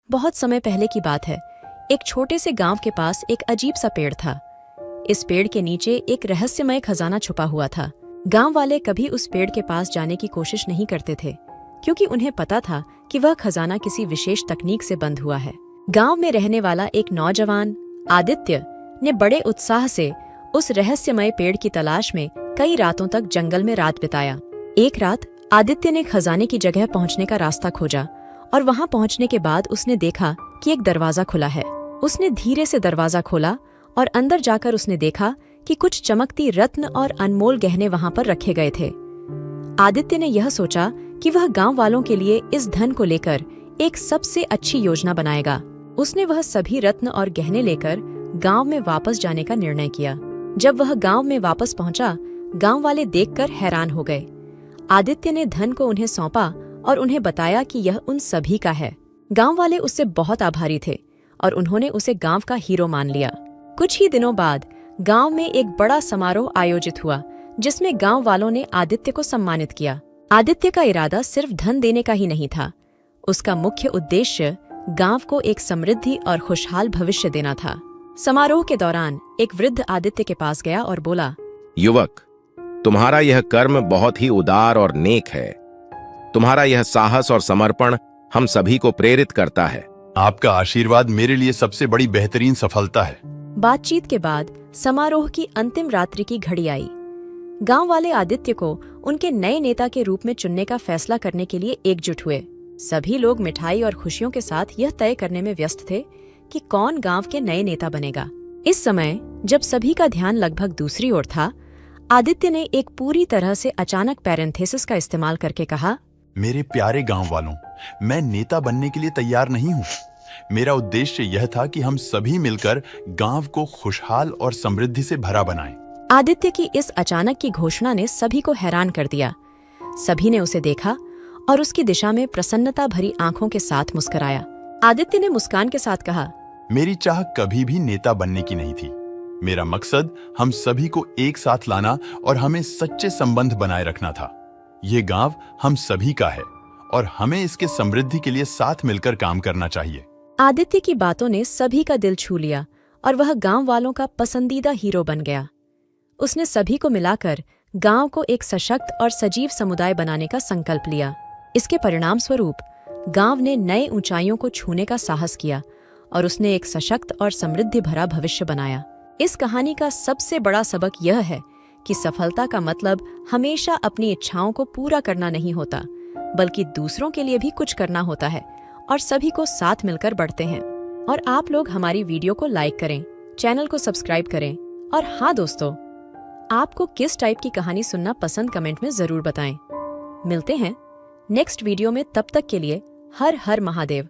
बहुत समय पहले की बात है। एक छोटे से गांव के पास एक अजीब सा पेड़ था। इस पेड़ के नीचे एक रहस्यमय खजाना छुपा हुआ था। गांव वाले कभी उस पेड़ के पास जाने की कोशिश नहीं करते थे, क्योंकि उन्हें पता था कि वह खजाना किसी विशेष तकनीक से बंद हुआ है। गांव में रहने वाला एक नौजवान आदित्य ने बड़े उत्साह से उस रहस्यमय पेड़ की तलाश में कई रातों तक जंगल में रात बिताया। एक रात आदित्य ने खजाने की जगह पहुंचने का रास्ता खोजा और वहां पहुंचने के बाद उसने देखा कि एक दरवाजा खुला है। उसने धीरे से दरवाजा खोला और अंदर जाकर उसने देखा कि कुछ चमकती रत्न और अनमोल गहने वहां पर रखे गए थे। आदित्य ने यह सोचा कि वह गांव वालों के लिए इस धन को लेकर एक सबसे अच्छी योजना बनाएगा। उसने वह सभी रत्न और गहने लेकर गांव में वापस जाने का निर्णय किया। जब वह गांव में वापस पहुंचा, गांव वाले देखकर हैरान हो गए। आदित्य ने धन को उन्हें सौंपा और उन्हें बताया कि यह उन सभी का है। गांव वाले उससे बहुत आभारी थे और उन्होंने उसे गांव का हीरो मान लिया। कुछ ही दिनों बाद गांव में एक बड़ा समारोह आयोजित हुआ, जिसमें गांव वालों ने आदित्य को सम्मानित किया। आदित्य का इरादा सिर्फ धन देने का ही नहीं था। उसका मुख्य उद्देश्य गांव को एक समृद्धि और खुशहाल भविष्य देना था। समारोह के दौरान एक वृद्ध आदित्य के पास गया और बोला, युवक, तुम्हारा यह कर्म बहुत ही उदार और नेक है। तुम्हारा यह साहस और समर्पण हम सभी को प्रेरित करता है। आपका आशीर्वाद मेरे लिए सबसे बड़ी बेहतरीन सफलता है। बातचीत के बाद समारोह की अंतिम रात्रि की घड़ी आई। गांव वाले आदित्य को उनके नए नेता के रूप में चुनने का फैसला करने के लिए एकजुट हुए। सभी लोग मिठाई और खुशियों के साथ यह तय करने में व्यस्त थे कि कौन गांव के नए नेता बनेगा। इस समय जब सभी का ध्यान लगभग दूसरी ओर था, आदित्य ने एक पूरी तरह से अचानक पैरेंथेसिस का इस्तेमाल करके कहा, मेरे प्यारे गांव वालों, मैं नेता बनने के लिए तैयार नहीं हूँ। मेरा उद्देश्य यह था कि हम सभी मिलकर गांव को खुशहाल और समृद्धि से भरा बनाएं। आदित्य की इस अचानक की घोषणा ने सभी को हैरान कर दिया। सभी ने उसे देखा और उसकी दिशा में प्रसन्नता भरी आंखों के साथ मुस्कुराया। आदित्य ने मुस्कान के साथ कहा, मेरी चाह कभी भी नेता बनने की नहीं थी। मेरा मकसद हम सभी को एक साथ लाना और हमें सच्चे संबंध बनाए रखना था। ये गांव हम सभी का है और हमें इसके समृद्धि के लिए साथ मिलकर काम करना चाहिए। आदित्य की बातों ने सभी का दिल छू लिया और वह गांव वालों का पसंदीदा हीरो बन गया। उसने सभी को मिलाकर गांव को एक सशक्त और सजीव समुदाय बनाने का संकल्प लिया। इसके परिणाम स्वरूप गांव ने नए ऊंचाइयों को छूने का साहस किया और उसने एक सशक्त और समृद्धि भरा भविष्य बनाया। इस कहानी का सबसे बड़ा सबक यह है कि सफलता का मतलब हमेशा अपनी इच्छाओं को पूरा करना नहीं होता, बल्कि दूसरों के लिए भी कुछ करना होता है और सभी को साथ मिलकर बढ़ते हैं। और आप लोग हमारी वीडियो को लाइक करें, चैनल को सब्सक्राइब करें और हाँ दोस्तों, आपको किस टाइप की कहानी सुनना पसंद कमेंट में जरूर बताएं। मिलते हैं नेक्स्ट वीडियो में, तब तक के लिए हर हर महादेव।